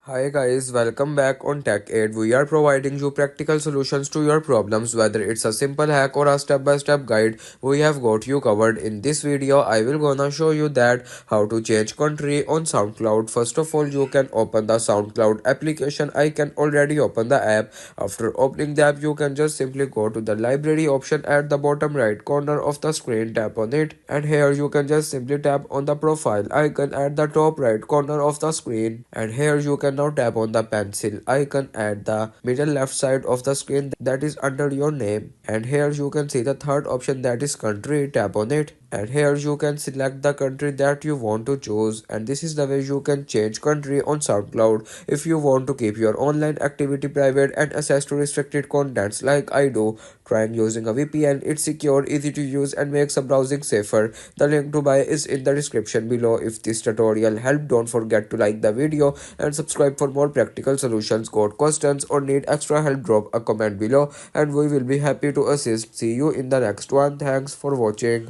Hi guys, welcome back on Tech Aid. We are providing you practical solutions to your problems, whether it's a simple hack or a step-by-step guide. We have got you covered. In this video, I will gonna show you that how to change country on SoundCloud. First of all, you can open the SoundCloud application. I can already open the app. After opening the app, you can just simply go to the library option at the bottom right corner of the screen. Tap on it, and here you can just simply tap on the profile icon at the top right corner of the screen, and here you can now tap on the pencil icon at the middle left side of the screen that is under your name, and here you can see the third option that is country. Tap on it, and here you can select the country that you want to choose, and this is the way you can change country on SoundCloud. If you want to keep your online activity private and access to restricted contents like I do, trying using a VPN. It's secure, easy to use, and makes a browsing safer. The link to buy is in the description below. If this tutorial helped, don't forget to like the video and subscribe for more practical solutions. Got questions or need extra help, drop a comment below and we will be happy to assist. See you in the next one. Thanks for watching.